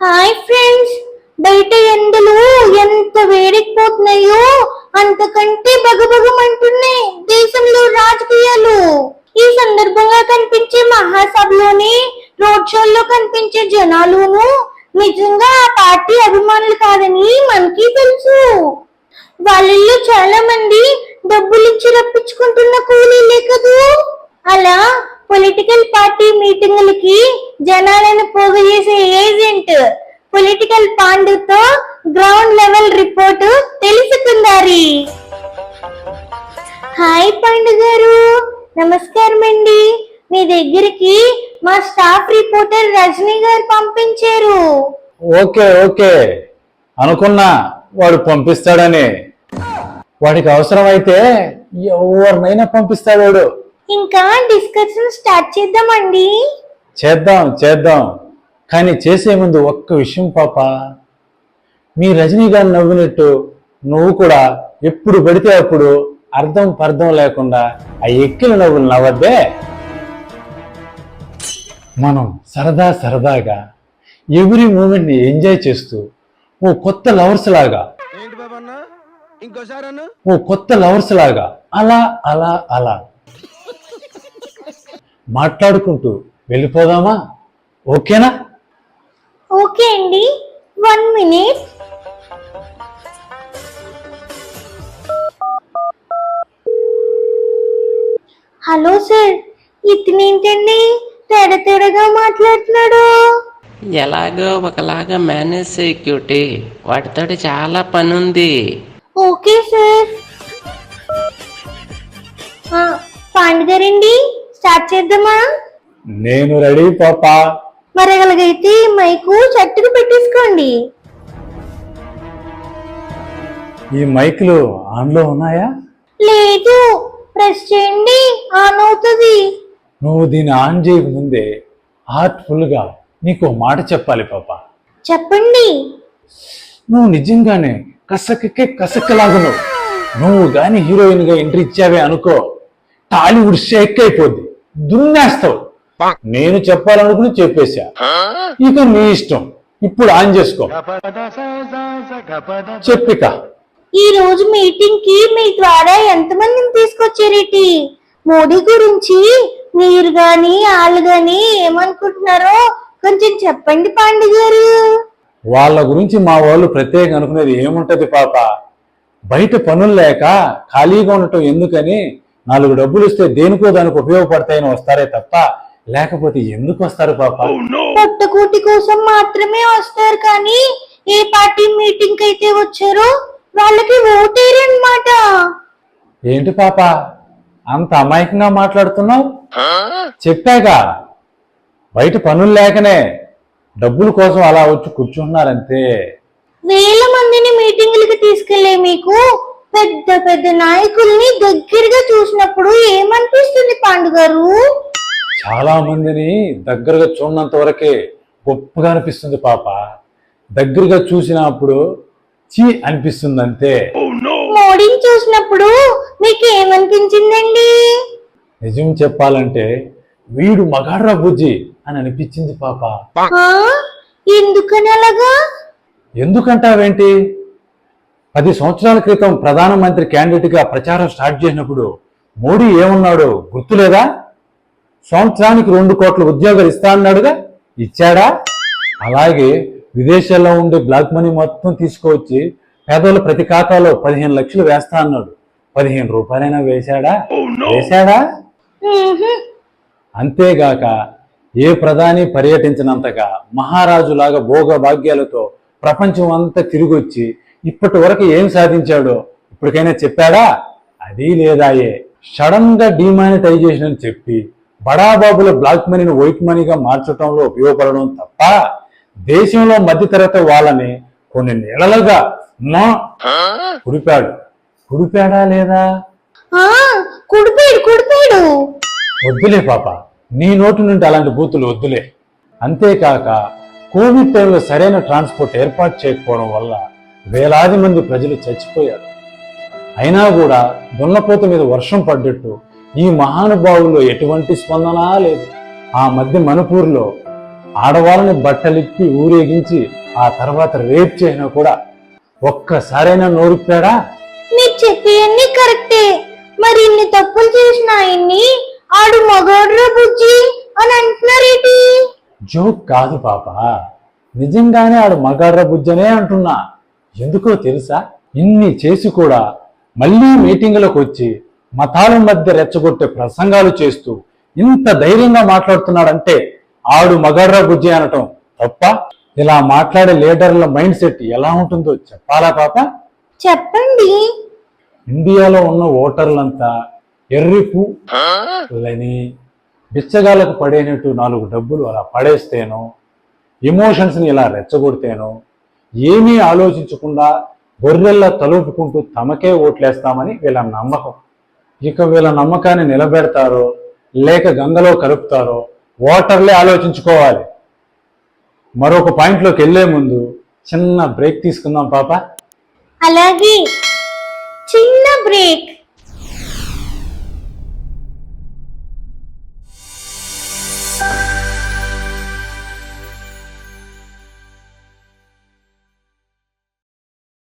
Hi friends, బయట ఎండలు ఎంత వేడెక్కిపోతున్నాయో అంతకంటే బగబగమంటున్నాయి దేశంలో రాజకీయాలు. ఈ సందర్భంగా కనిపించే మహాసభలోని రోడ్ షోల్లో కనిపించే జనాలును నిజంగా ఆ పార్టీ అభిమానులు కాదని మనకి తెలుసు. వాళ్ళల్లో చాలా మంది డబ్బులిచ్చి రప్పించుకుంటున్న కూలీలే కదూ. అలా పొలిటికల్ పార్టీ మీటింగులకి జనాలను పోగు చేసే ఏజెంట్ పొలిటికల్ పాండుతో గ్రౌండ్ లెవెల్ రిపోర్టు తెలుసుకుందారి. హాయ్ పాండు గారు, నమస్కారం అండి. మీ దగ్గరికి మా స్టాఫ్ రిపోర్టర్ రజనీ గారు పంపించారు. ఓకే ఓకే అనుకున్నా వాడు పంపిస్తాడని. వాడికి అవసరమైతే ఎవరినైనా పంపిస్తాడు వాడు. ఇంకా డిస్కషన్ స్టార్ట్ చేద్దామండి. చేద్దాం కానీ చేసే ముందు ఒక్క విషయం పాప, మీ రజనీ గారు నవ్వినట్టు నువ్వు కూడా ఎప్పుడు పడితే అప్పుడు అర్థం పర్థం లేకుండా ఆ ఎక్కిల నవ్వులు నవ్వద్దే. మనం సరదాగా ఎవ్రీ మూమెంట్ ని ఎంజాయ్ చేస్తూ ఓ కొత్త లవర్స్ లాగా అలా అలా అలా మాట్లాడుకుంటూ వెళ్ళిపోదామా? ఓకేనా? ఓకే అండి, 1 minute. హలో సార్, ఇతనేంటండి తేడాగా మాట్లాడుతున్నాడు? ఎలాగో ఒకలాగా మేనేజ్ చేయి క్యూటీ, వాటితోటి చాలా పని ఉంది. Okay sir. పాండు గారండి, స్టార్ట్ చేద్దామా? నేను రెడీ పాపా. మరి అలాగైతే మైకు చట్టుకు పెట్టేసుకోండి. ఈ మైకులు ఆన్లో ఉన్నాయా? లేదు, ప్రెస్ చేయండి, ఆన్ అవుతుంది. నువ్వు దీన్ని ఆన్ చేయక ముందే హార్ట్ఫుల్ గా నీకు మాట చెప్పాలి పాప. చెప్పండి. నువ్వు నిజంగానే కసక్కలాగును. నువ్వు గాని హీరోయిన్ గా ఎంట్రీ ఇచ్చావే అనుకో, టాలీవుడ్ షేక్ అయిపోద్ది, దున్నేస్తావు. నేను చెప్పాలనుకుని చెప్పేశా, ఇక నీ ఇష్టం. ఇప్పుడు ఆన్ చేసుకో, చెప్పిక. ఈ రోజు మీటింగ్ కి మీ ద్వారా ఎంతమందిని తీసుకొచ్చారేటి? మోడీ గురించి మీరు గాని వాళ్ళు గాని ఏమనుకుంటున్నారో కొంచెం చెప్పండి పాండు గారు. వాళ్ళ గురించి మా వాళ్ళు ప్రత్యేక అనుకునేది ఏముంటది పాప, బయట పనులు లేక ఖాళీగా ఉండటం ఎందుకని 4 డబ్బులు ఇస్తే దేనికో దానికి ఉపయోగపడతాయని వస్తారే తప్ప లేకపోతే ఎందుకు వస్తారు పాప? పొట్టకూటి కోసం మాత్రమే వస్తారు, కానీ ఏ పార్టీ మీటింగ్ అయితే వచ్చారో వాళ్ళకి ఓటేరన్నమాట. ఏంటి పాప అంత అమాయకంగా మాట్లాడుతున్నావు? చెప్పాగా, బయట పనులు లేకనే డబ్బుల కోసం అలా వచ్చి కూర్చుంటున్నారంతే. వేల మందిని మీటింగులకి తీసుకెళ్లే మీకు పెద్ద పెద్ద నాయకుల్ని దగ్గరగా చూసినప్పుడు ఏమనిపిస్తుంది పాండు గారు? చాలా మందిని దగ్గరగా చూడనంత వరకే గొప్పగా అనిపిస్తుంది పాప. దగ్గరగా చూసినప్పుడు చీ అనిపిస్తుంది అంతే. మోడీని చూసినప్పుడు మీకు ఏమనిపించిందండి? నిజం చెప్పాలంటే వీడు మగాడ్రా బుజ్జి అని అనిపించింది పాప. ఎందుకని అలాగా? ఎందుకంటావేంటి? 10 సంవత్సరాల క్రితం ప్రధానమంత్రి క్యాండిడేట్ గా ప్రచారం స్టార్ట్ చేసినప్పుడు మోడీ ఏమన్నాడు గుర్తులేదా? సంవత్సరానికి 2 కోట్ల ఉద్యోగాలు ఇస్తా అన్నాడుగా, ఇచ్చాడా? అలాగే విదేశాల్లో ఉండే బ్లాక్ మనీ మొత్తం తీసుకువచ్చి పేదోళ్ళ ప్రతి ఖాతాలో 15 లక్షలు వేస్తా అన్నాడు. 15 రూపాయలైనా వేశాడా? అంతేగాక ఏ ప్రధాని పర్యటించినంతగా మహారాజులాగా భోగ భాగ్యాలతో ప్రపంచం అంతా తిరిగొచ్చి ఇప్పటి వరకు ఏం సాధించాడో ఇప్పటికైనా చెప్పాడా? అది లేదాయే. సడన్ గా డిమానిటైజేషన్ అని చెప్పి బడాబాబుల బ్లాక్ మనీని వైట్ మనీగా మార్చడంలో ఉపయోగపడడం తప్ప దేశంలో మధ్యతరగతి వాళ్ళని కొన్ని నెలలుగా కుడిపాడా లేదా? కుడిపాడు. వద్దులే పాప, నీ నోటి నుండి అలాంటి బూతులు వద్దులే. అంతేకాక కోవిడ్ టైంలో సరైన ట్రాన్స్పోర్ట్ ఏర్పాటు చేయకపోవడం వల్ల వేలాది మంది ప్రజలు చచ్చిపోయారు. అయినా కూడా దున్నపోత మీద వర్షం పడ్డట్టు ఈ మహానుభావుల్లో ఎటువంటి స్పందన లేదు. ఆ మధ్య మణిపూర్లో ఆడవాళ్ళని బట్టలిప్పి ఊరేగించి ఆ తర్వాత రేప్ చేసినా కూడా ఒక్కసారైనా నోరుపాడా? మీరు చెప్పేవన్నీ కరెక్టే. మరి ఇన్ని తప్పులు చేసిన ఆయన్ని ఆడు మగాడ్రా బుజ్జి అని అంటున్నారేటి? జోక్ కాదు పాప, నిజంగానే ఆడు మగాడ్ర బుజ్జనే అంటున్నా. ఎందుకో తెలుసా? ఇన్ని చేసి కూడా మళ్ళీ మీటింగులకు వచ్చి మతాల మధ్య రెచ్చగొట్టే ప్రసంగాలు చేస్తూ ఇంత ధైర్యంగా మాట్లాడుతున్నాడంటే ఆడు మగాడ్ర బుజ్జి అనటం తప్ప? ఇలా మాట్లాడే లీడర్ల మైండ్ సెట్ ఎలా ఉంటుందో చెప్పాలా పాప? చెప్పండి. ఇండియాలో ఉన్న ఓటర్లంతా ఎర్రిపులని బిచ్చగాళ్ళకు పడేనట్టు 4 డబ్బులు అలా పడేస్తేనో, ఎమోషన్స్ని ఇలా రెచ్చగొడితేనో ఏమీ ఆలోచించకుండా గొర్రెల్లా తలుపుకుంటూ తమకే ఓట్లేస్తామని వీళ్ళ నమ్మకం. ఇక వీళ్ళ నమ్మకాన్ని నిలబెడతారో లేక గంగలో కలుపుతారో ఓటర్లే ఆలోచించుకోవాలి. మరొక పాయింట్లోకి వెళ్లే ముందు చిన్న బ్రేక్ తీసుకుందాం పాప. అలాగే, చిన్న బ్రేక్.